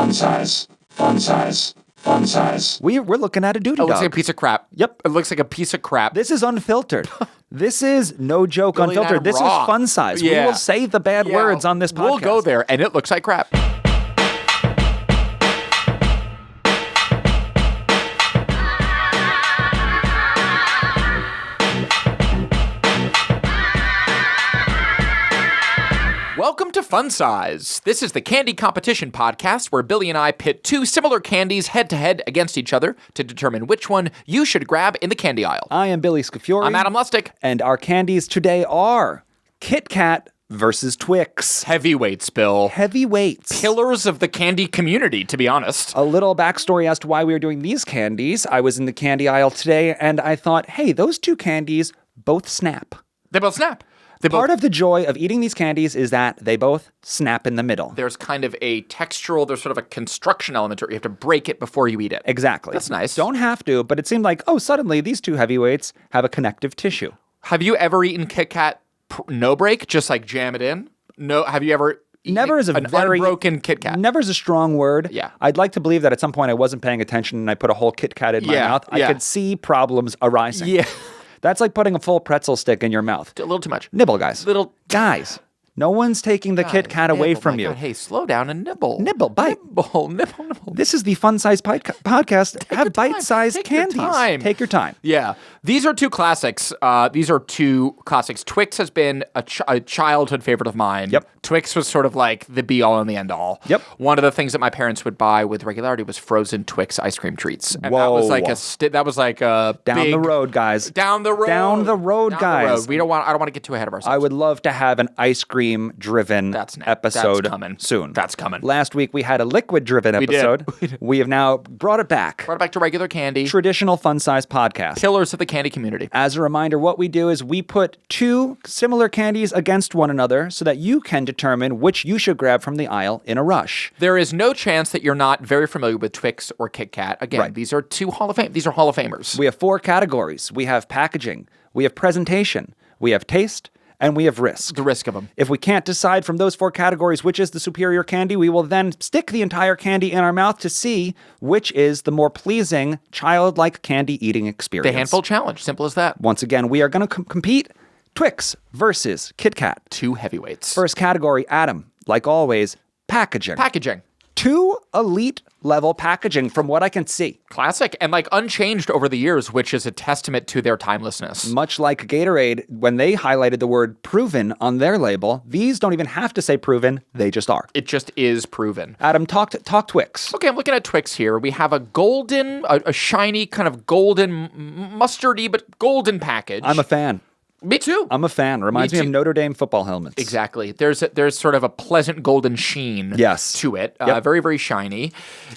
Fun size. Fun size. Fun size. We're looking at a duty It dog. looks like a piece of crap. Yep. It looks like a piece of crap. This is unfiltered. This is no joke Billy and unfiltered. Adam This raw. is fun size. Yeah. We will say the bad Yeah, words on this podcast. We'll go there, and it looks like crap. Welcome to Fun Size. This is the candy competition podcast where Billy and I pit two similar candies head-to-head against each other to determine which one you should grab in the candy aisle. I am Billy Scafuri. I'm Adam Lustick. And our candies today are Kit Kat versus Twix. Heavyweights, Bill. Heavyweights. Pillars of the candy community, to be honest. A little backstory as to why we were doing these candies. I was in the candy aisle today and I thought, hey, those two candies both snap. They both snap. Part of the joy of eating these candies is that they both snap in the middle. There's kind of a textural, there's sort of a construction element to it. You have to break it before you eat it. Exactly. That's nice. Don't have to, but it seemed like, oh, suddenly these two heavyweights have a connective tissue. Have you ever eaten Kit Kat no break, just like jam it in? No. Have you ever eaten Never is a an very unbroken Kit Kat? Never is a strong word. Yeah. I'd like to believe that at some point I wasn't paying attention and I put a whole Kit Kat in my mouth. I could see problems arising. Yeah. That's like putting a full pretzel stick in your mouth. A little too much. Nibble, guys. Little Guys. No one's taking the Kit Kat away Nibble, from my you. God. Hey, slow down and nibble. Nibble, bite. Nibble. This is the Fun Size podcast. Have bite-sized Take your candies. time. Take your time. Yeah. These are two classics. Twix has been a childhood favorite of mine. Yep. Twix was sort of like the be-all and the end-all. Yep. One of the things that my parents would buy with regularity was frozen Twix ice cream treats. And Whoa. that was like a Down big, the road, guys. Down the road. Down the road, guys. I don't want to get too ahead of ourselves. I would love to have an ice cream-driven episode coming soon. That's coming. Last week we had a liquid-driven episode. We have now brought it back. Brought it back to regular candy. Traditional Fun Size podcast. Pillars of the candy community. As a reminder, what we do is we put two similar candies against one another so that you can determine which you should grab from the aisle in a rush. There is no chance that you're not very familiar with Twix or Kit Kat. Again, Right. These are Hall of Famers. We have four categories. We have packaging, we have presentation, we have taste, and we have risk. The risk of them. If we can't decide from those four categories which is the superior candy, we will then stick the entire candy in our mouth to see which is the more pleasing, childlike candy eating experience. The handful challenge. Simple as that. Once again, we are going to compete. Twix versus Kit Kat. Two heavyweights. First category, Adam, like always, packaging. Packaging. Two elite level packaging from what I can see. Classic and like unchanged over the years, which is a testament to their timelessness. Much like Gatorade, when they highlighted the word proven on their label, these don't even have to say proven, they just are. It just is proven. Adam, talk Twix. Okay, I'm looking at Twix here. We have a shiny kind of golden, mustardy, but golden package. I'm a fan. Me too. I'm a fan. Reminds me of Notre Dame football helmets. Exactly. There's sort of a pleasant golden sheen to it. Yep. Very, very shiny.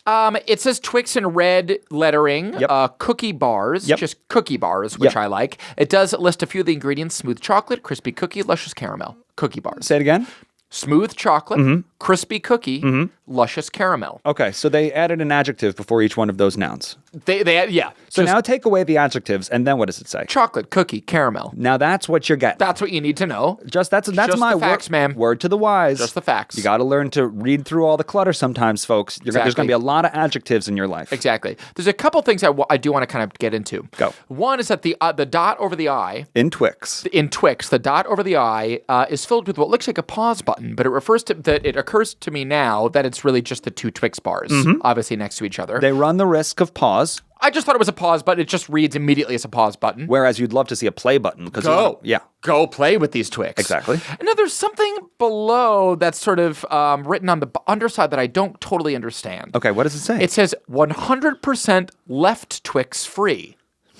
It says Twix in red lettering. Yep. Cookie bars. Yep. Just cookie bars, which Yep. I like. It does list a few of the ingredients. Smooth chocolate, crispy cookie, luscious caramel. Cookie bars. Say it again. Smooth chocolate, crispy cookie, luscious caramel. Okay, so they added an adjective before each one of those nouns. Yeah. So now take away the adjectives, and then what does it say? Chocolate, cookie, caramel. Now that's what you're getting. That's what you need to know. That's Just my the facts, man. word to the wise. Just the facts. You got to learn to read through all the clutter sometimes, folks. There's going to be a lot of adjectives in your life. Exactly. There's a couple things I do want to kind of get into. Go. One is that the dot over the I In Twix. in Twix, the dot over the I is filled with what looks like a pause button, but it occurs to me now that it's really just the two Twix bars, obviously next to each other. They run the risk of pause, I just thought it was a pause button. It just reads immediately as a pause button. whereas you'd love to see a play button. Go play with these Twix. Exactly. And now there's something below that's sort of written on the underside that I don't totally understand. Okay, what does it say? It says 100% left Twix free.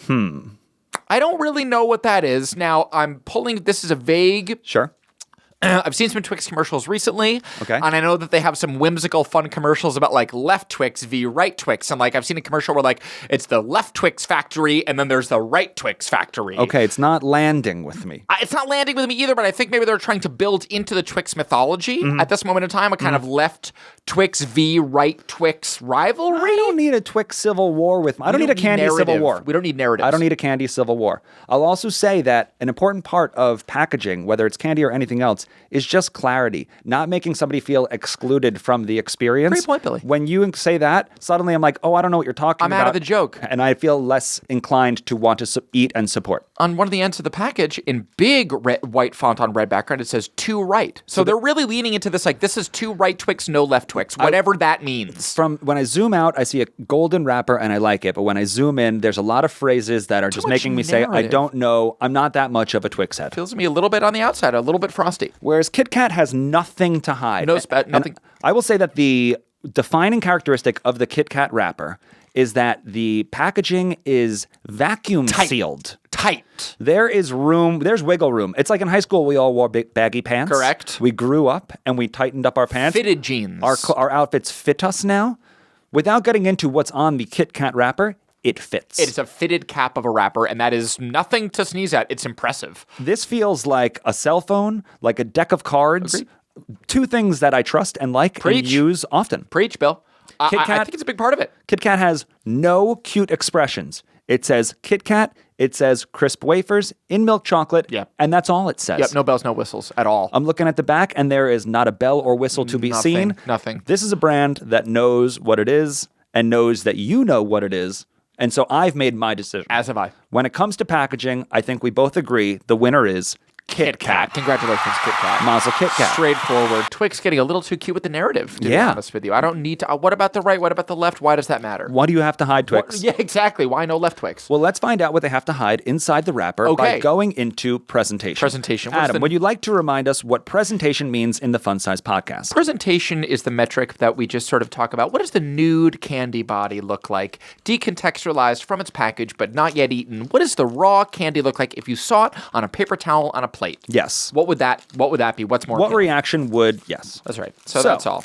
I don't really know what that is. Now, this is a vague... Sure. I've seen some Twix commercials recently. Okay. And I know that they have some whimsical, fun commercials about like left Twix v right Twix. And like I've seen a commercial where like it's the left Twix factory and then there's the right Twix factory. Okay, it's not landing with me. It's not landing with me either, but I think maybe they're trying to build into the Twix mythology at this moment in time, a kind of left Twix v right Twix rivalry. I don't need a Twix civil war with me. I don't need a candy civil war. We don't need narratives. I don't need a candy civil war. I'll also say that an important part of packaging, whether it's candy or anything else, is just clarity, not making somebody feel excluded from the experience. Great point, Billy. When you say that, suddenly I'm like, oh, I don't know what you're talking about. I'm out of the joke. And I feel less inclined to want to eat and support. On one of the ends of the package, in big white font on red background, it says "to right." So they're really leaning into this, like, this is 2 right Twix, no left Twix, whatever that means. From when I zoom out, I see a golden wrapper and I like it. But when I zoom in, there's a lot of phrases that are just much making me say, I narrative. don't know. I'm not that much of a Twix head. Feels to me a little bit on the outside, a little bit frosty. Whereas Kit Kat has nothing to hide. Nothing. And I will say that the defining characteristic of the Kit Kat wrapper is that the packaging is vacuum sealed. Tight. There is room. There's wiggle room. It's like in high school, we all wore big baggy pants. Correct. We grew up and we tightened up our pants. Fitted jeans. Our outfits fit us now. Without getting into what's on the Kit Kat wrapper, it fits. It is a fitted cap of a wrapper, and that is nothing to sneeze at. It's impressive. This feels like a cell phone, like a deck of cards. Agreed. 2 things that I trust and like and use often. Preach, Bill. I Kit Kat- think it's a big part of it. Kit Kat has no cute expressions. It says Kit Kat, it says crisp wafers in milk chocolate, Yep. and that's all it says. Yep, no bells, no whistles at all. I'm looking at the back, and there is not a bell or whistle to be seen. Nothing. This is a brand that knows what it is and knows that you know what it is. And so I've made my decision. As have I. When it comes to packaging, I think we both agree the winner is Kit Kat. Congratulations, Kit Kat. Mazel Kit Kat. Straightforward. Twix getting a little too cute with the narrative, to be Yeah. honest with you. I don't need to. What about the right? What about the left? Why does that matter? Why do you have to hide Twix? Yeah, exactly. Why no left Twix? Well, let's find out what they have to hide inside the wrapper by Okay. going into presentation. Presentation. What's Adam, the- would you like to remind us what presentation means in the Fun Size podcast? Presentation is the metric that we just sort of talk about. What does the nude candy body look like? Decontextualized from its package, but not yet eaten. What does the raw candy look like if you saw it on a paper towel on a plate? Yes. What would that be? What's more What appealing? reaction would, yes. That's right. So that's all.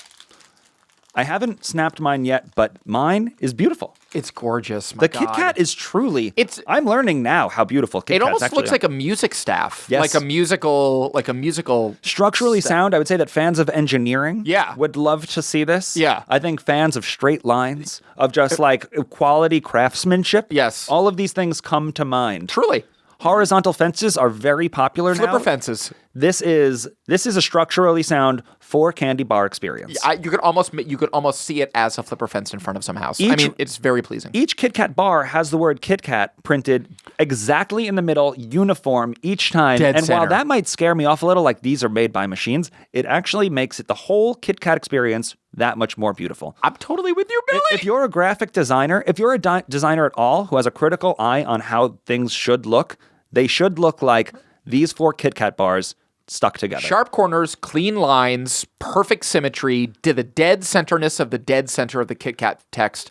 I haven't snapped mine yet, but mine is beautiful. It's gorgeous. My The God. Kit Kat is truly. It's- I'm learning now how beautiful Kit It Kats almost actually looks are. like a music staff. Yes. Like a musical. Structurally sound. I would say that fans of engineering Yeah. would love to see this. Yeah. I think fans of straight lines, of just like quality craftsmanship. Yes. All of these things come to mind. Truly. Horizontal fences are very popular now. Flipper fences. This is a structurally sound 4 candy bar experience. You could almost see it as a flipper fence in front of some house. I Each- mean, it's very pleasing. Each Kit Kat bar has the word Kit Kat printed exactly in the middle, uniform each time. Dead and while center. that might scare me off a little, like these are made by machines, it actually makes it the whole Kit Kat experience that much more beautiful. I'm totally with you, Billy. If you're a graphic designer, if you're a designer at all who has a critical eye on how things should look, they should look like these 4 Kit Kat bars stuck together. Sharp corners, clean lines, perfect symmetry, to the dead centerness of the dead center of the Kit Kat text.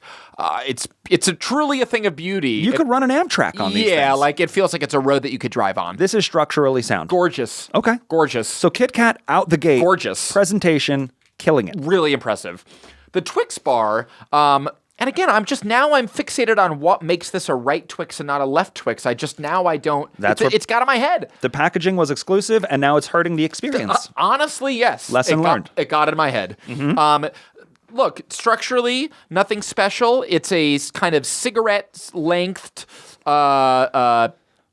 It's truly a thing of beauty. You could run an Amtrak on these Yeah, things. like it feels like it's a road that you could drive on. This is structurally sound. Gorgeous. Okay. Gorgeous. So Kit Kat out the gate. Gorgeous. Presentation, killing it. Really impressive. The Twix bar, and again, I'm fixated on what makes this a right Twix and not a left Twix. I don't. It's got in my head. The packaging was exclusive, and now it's hurting the experience. Honestly, yes. Lesson learned. It got in my head. Look, structurally, nothing special. It's a kind of cigarette-lengthed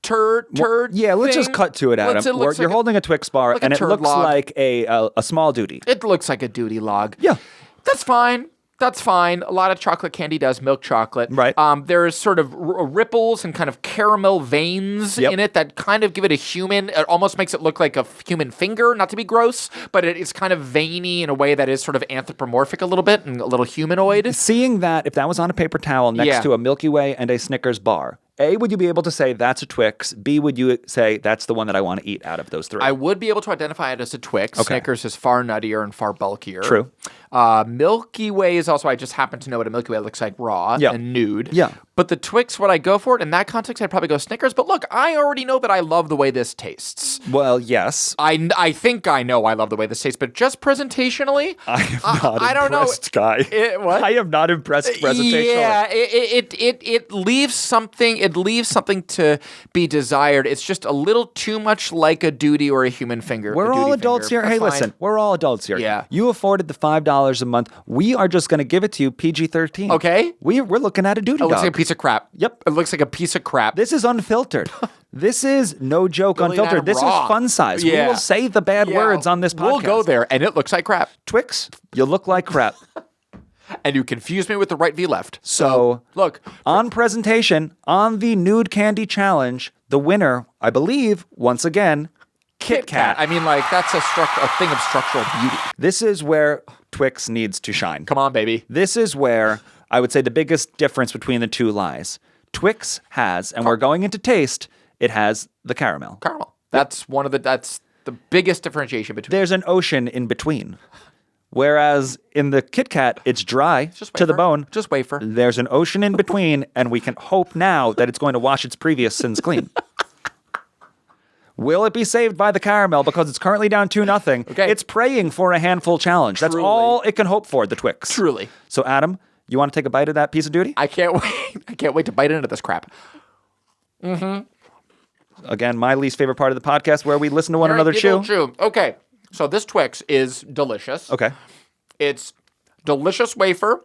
turd. Yeah, let's thing. just cut to it, Adam. You're holding a Twix bar, like a and it turd looks log. like a small duty. It looks like a duty log. Yeah. That's fine. That's fine. A lot of chocolate candy does milk chocolate. Right. There's sort of ripples and kind of caramel veins Yep. in it that kind of give it a human. It almost makes it look like a human finger, not to be gross, but it's kind of veiny in a way that is sort of anthropomorphic a little bit and a little humanoid. Seeing that, if that was on a paper towel next Yeah. to a Milky Way and a Snickers bar, A, would you be able to say that's a Twix? B, would you say that's the one that I want to eat out of those 3? I would be able to identify it as a Twix. Okay. Snickers is far nuttier and far bulkier. True. Milky Way is also, I just happen to know what a Milky Way looks like raw Yeah. and nude. Yeah. But the Twix, would I go for it? In that context, I'd probably go Snickers. But look, I already know that I love the way this tastes. Well, yes. I think I know I love the way this tastes, but just presentationally, I am not I don't know. impressed, Guy. What? I am not impressed presentationally. Yeah, it leaves something. It leaves something to be desired. It's just a little too much like a duty or a human finger. We're a all duty adults finger. here. Hey, That's fine. listen, we're all adults here. Yeah. You afforded the $5 a month. We are just going to give it to you PG-13. Okay. We're looking at a duty It looks dog. like a piece of crap. Yep. It looks like a piece of crap. This is unfiltered. This is no joke Billy and unfiltered. Adam This raw. is fun size. Yeah. We will say the bad words on this podcast. We'll go there, and it looks like crap. Twix, you look like crap. And you confuse me with the right V left. So, look. on presentation, on the Nude Candy Challenge, the winner, I believe, once again, Kit Kat. I mean, like, that's a thing of structural beauty. This is where Twix needs to shine. Come on, baby. This is where I would say the biggest difference between the two lies. Twix has, and we're going into taste, it has the caramel. Caramel. That's the biggest differentiation between. There's an ocean in between. Whereas in the Kit Kat, it's dry to the bone. Just wafer. There's an ocean in between, and we can hope now that it's going to wash its previous sins clean. Will it be saved by the caramel because it's currently down 2-0? Okay. It's praying for a handful challenge. That's all it can hope for, the Twix. Truly. So, Adam, you want to take a bite of that piece of duty? I can't wait. I can't wait to bite into this crap. Again, my least favorite part of the podcast where we listen to one another chew. Okay. So this Twix is delicious. Okay. It's delicious wafer.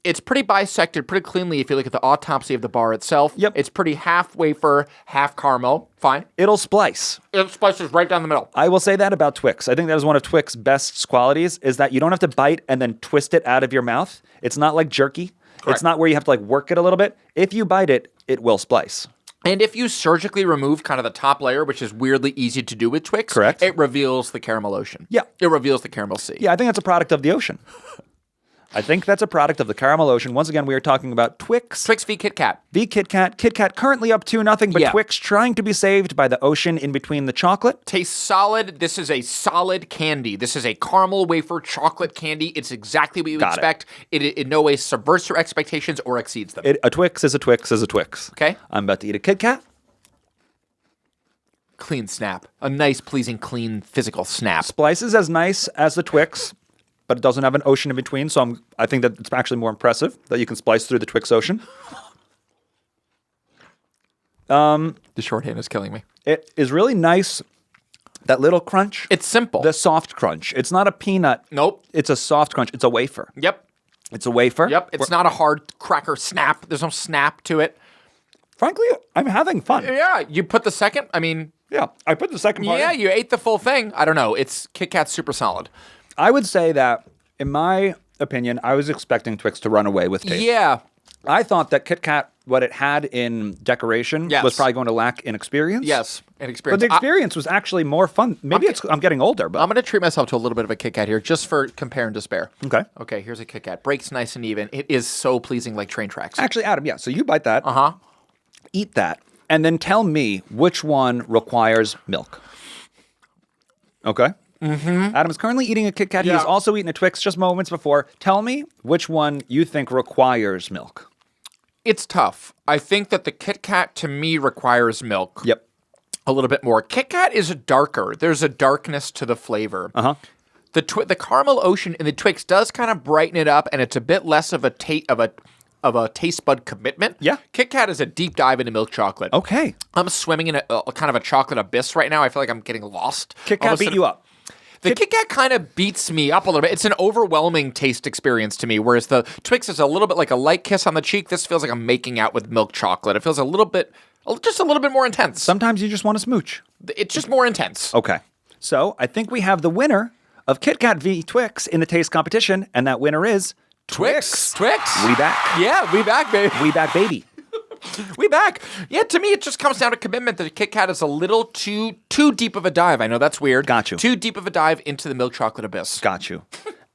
It's pretty bisected pretty cleanly if you look at the autopsy of the bar itself. Yep. It's pretty half wafer, half caramel. Fine. It'll splice. It splices right down the middle. I will say that about Twix. I think that is one of Twix's best qualities is that you don't have to bite and then twist it out of your mouth. It's not like jerky. Correct. It's not where you have to like work it a little bit. If you bite it, it will splice. And if you surgically remove kind of the top layer, which is weirdly easy to do with Twix, Correct. It reveals the caramel ocean. Yeah. It reveals the caramel sea. Yeah, I think that's a product of the ocean. I think that's a product of the caramel ocean. Once again, we are talking about Twix. Twix v Kit Kat. The Kit Kat. Kit Kat currently up 2-0, but Yeah. Twix trying to be saved by the ocean in between the chocolate. Tastes solid. This is a solid candy. This is a caramel wafer chocolate candy. It's exactly what you Got it. expect. It in no way subverts your expectations or exceeds them. A Twix is a Twix is a Twix. Okay. I'm about to eat a Kit Kat. Clean snap. A nice, pleasing, clean, physical snap. Splices as nice as the Twix, but it doesn't have an ocean in between, so I think that it's actually more impressive that you can splice through the Twix ocean. The shorthand is killing me. It is really nice, that little crunch. It's simple. The soft crunch. It's not a peanut. Nope. It's a soft crunch. It's a wafer. Yep. It's a wafer. Yep. It's not a hard cracker snap. There's no snap to it. Frankly, I'm having fun. Yeah. You put the second. I mean, Yeah, I put the second part yeah, in. you ate the full thing. I don't know. It's Kit Kat's super solid. I would say that, in my opinion, I was expecting Twix to run away with taste. Yeah. I thought that Kit Kat, what it had in decoration, Yes. was probably going to lack in experience. Yes. An But experience. the experience was actually more fun. Maybe I'm getting older, but I'm going to treat myself to a little bit of a Kit Kat here just for compare and despair. okay. Okay, here's a Kit Kat. Breaks nice and even. It is so pleasing like train tracks. Actually, Adam, yeah. So you bite that, Uh-huh. eat that, and then tell me which one requires milk. Okay. Mm-hmm. Adam is currently eating a Kit Kat. He Yeah. has also eaten a Twix just moments before. Tell me which one you think requires milk. It's tough. I think that the Kit Kat to me requires milk. Yep. A little bit more. Kit Kat is darker. There's a darkness to the flavor. Uh-huh. The caramel ocean in the Twix does kind of brighten it up, and it's a bit less of a taste bud commitment. Yeah. Kit Kat is a deep dive into milk chocolate. Okay. I'm swimming in a kind of a chocolate abyss right now. I feel like I'm getting lost. Kit Kat beat you up. The Kit Kat kind of beats me up a little bit. It's an overwhelming taste experience to me, whereas the Twix is a little bit like a light kiss on the cheek. This feels like I'm making out with milk chocolate. It feels just a little bit more intense. Sometimes you just want to smooch. It's just more intense. Okay. So I think we have the winner of Kit Kat v Twix in the taste competition, and that winner is Twix. We back. Yeah, we back, baby. We back, baby. We back. Yeah, to me, it just comes down to commitment that Kit Kat is a little too deep of a dive. I know that's weird. Got you. Too deep of a dive into the milk chocolate abyss. Got you.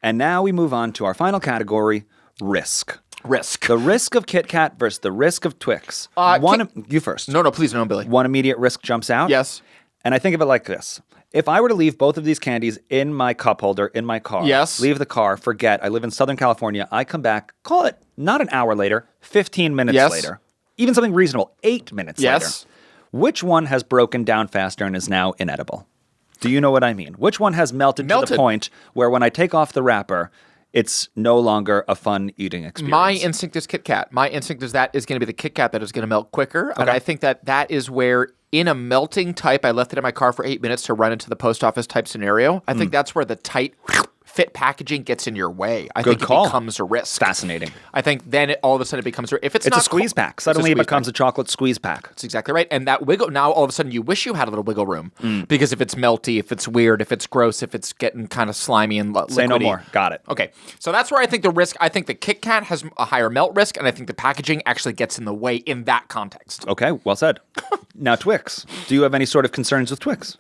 And now we move on to our final category, risk. Risk. The risk of Kit Kat versus the risk of Twix. You first. No, please, no, Billy. One immediate risk jumps out. Yes. And I think of it like this. If I were to leave both of these candies in my cup holder in my car, Yes. leave the car, forget, I live in Southern California, I come back, call it not an hour later, 15 minutes Yes. later, even something reasonable, 8 minutes Yes. later. Which one has broken down faster and is now inedible? Do you know what I mean? Which one has melted to the point where when I take off the wrapper, it's no longer a fun eating experience? My instinct is Kit Kat. My instinct is that is going to be the Kit Kat that is going to melt quicker. And I think that is where, in a melting type, I left it in my car for 8 minutes to run into the post office type scenario. I think that's where the tight fit packaging gets in your way, I Good think call. it becomes a risk. Fascinating. I think then all of a sudden it becomes if it's It's not a squeeze pack. Suddenly it becomes a chocolate squeeze pack. That's exactly right. And that wiggle, now all of a sudden you wish you had a little wiggle room. Because if it's melty, if it's weird, if it's gross, if it's getting kind of slimy and liquidy. Say no more. Got it. Okay. So that's where I think the risk, I think the Kit Kat has a higher melt risk, and I think the packaging actually gets in the way in that context. Okay, well said. Now, Twix. Do you have any sort of concerns with Twix?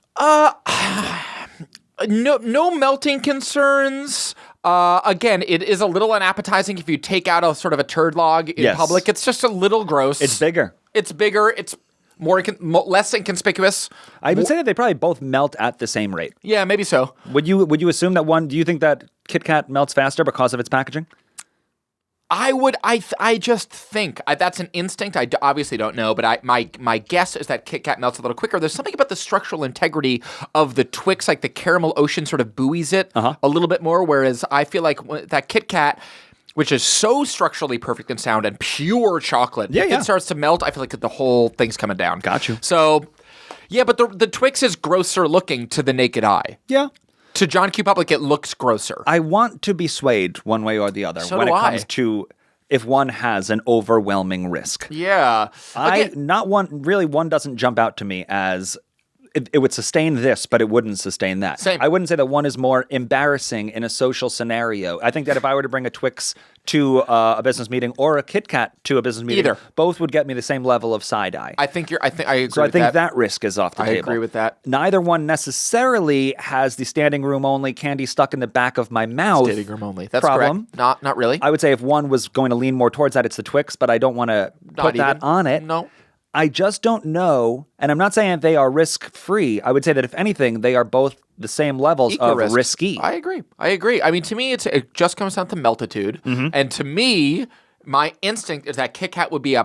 No melting concerns. Again, it is a little unappetizing if you take out a sort of a turd log in public. It's just a little gross. It's bigger. It's bigger. It's less inconspicuous. I would say that they probably both melt at the same rate. Yeah, maybe so. Would you assume that one? Do you think that Kit Kat melts faster because of its packaging? I just think that's an instinct. I obviously don't know, but my guess is that Kit Kat melts a little quicker. There's something about the structural integrity of the Twix, like the caramel ocean sort of buoys it a little bit more, whereas I feel like that Kit Kat, which is so structurally perfect and sound and pure chocolate, if it starts to melt, I feel like the whole thing's coming down. Got you. So, yeah, but the Twix is grosser looking to the naked eye. Yeah. To John Q. Public, it looks grosser. I want to be swayed one way or the other So when do it I. comes to if one has an overwhelming risk. Yeah. One doesn't jump out to me as it would sustain this, but it wouldn't sustain that. Same. I wouldn't say that one is more embarrassing in a social scenario. I think that if I were to bring a Twix to a business meeting or a Kit Kat to a business meeting, Either. both would get me the same level of side eye. I agree with So I think that risk is off the table. I agree with that. Neither one necessarily has the standing room only candy stuck in the back of my mouth. Standing room only. That's problem. correct. Not really. I would say if one was going to lean more towards that, it's the Twix, but I don't want to put that on it. No. I just don't know, and I'm not saying they are risk-free. I would say that if anything, they are both the same levels Equal of risk. risky. I agree. I mean, to me, it just comes down to meltitude. And to me, my instinct is that Kit Kat would be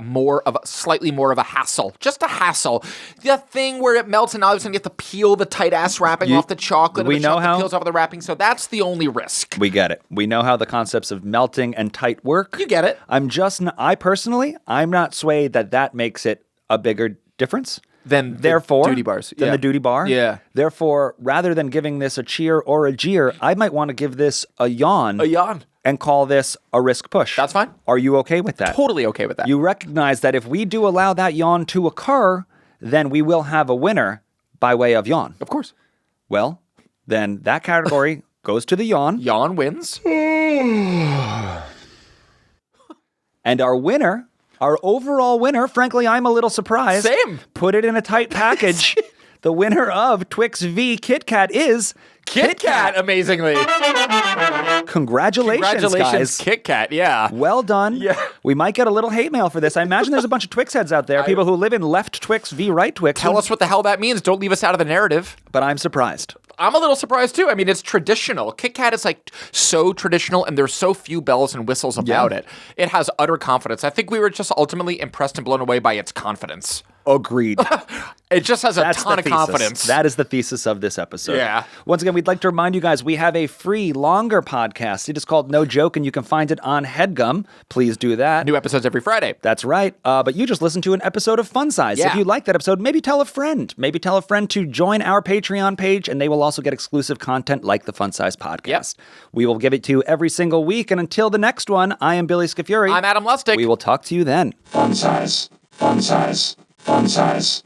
slightly more of a hassle. Just a hassle. The thing where it melts and all of a sudden you have to peel the tight-ass wrapping off the chocolate. We and the know chocolate how- peels off of the wrapping. So that's the only risk. We get it. We know how the concepts of melting and tight work. You get it. I'm not swayed that makes it a bigger difference. Than Therefore, the duty bars. Than the duty bar. Yeah. Therefore, rather than giving this a cheer or a jeer, I might want to give this a yawn. A yawn. And call this a risk push. That's fine. Are you okay with that? Totally okay with that. You recognize that if we do allow that yawn to occur, then we will have a winner by way of yawn. Of course. Well, then that category goes to the yawn. Yawn wins. And our winner, our overall winner, frankly, I'm a little surprised. Same. Put it in a tight package. The winner of Twix v Kit Kat is Kit Kat, amazingly. Congratulations, guys. Kit Kat, yeah. Well done. Yeah. We might get a little hate mail for this. I imagine there's a bunch of Twix heads out there, people who live in left Twix v right Twix. Tell us what the hell that means. Don't leave us out of the narrative. But I'm surprised. I'm a little surprised too. I mean, it's traditional. Kit Kat is like so traditional, and there's so few bells and whistles about it. It has utter confidence. I think we were just ultimately impressed and blown away by its confidence. Agreed. It just has That's a ton the of thesis. confidence. That is the thesis of this episode. Yeah. Once again, we'd like to remind you guys we have a free, longer podcast. It is called No Joke, and you can find it on HeadGum. Please do that. New episodes every Friday. That's right. But you just listened to an episode of Fun Size. Yeah. If you like that episode, maybe tell a friend. Maybe tell a friend to join our Patreon page, and they will also get exclusive content like the Fun Size podcast. Yep. We will give it to you every single week. And until the next one, I am Billy Scafuri. I'm Adam Lustick. We will talk to you then. Fun size. Fun size. Fun size.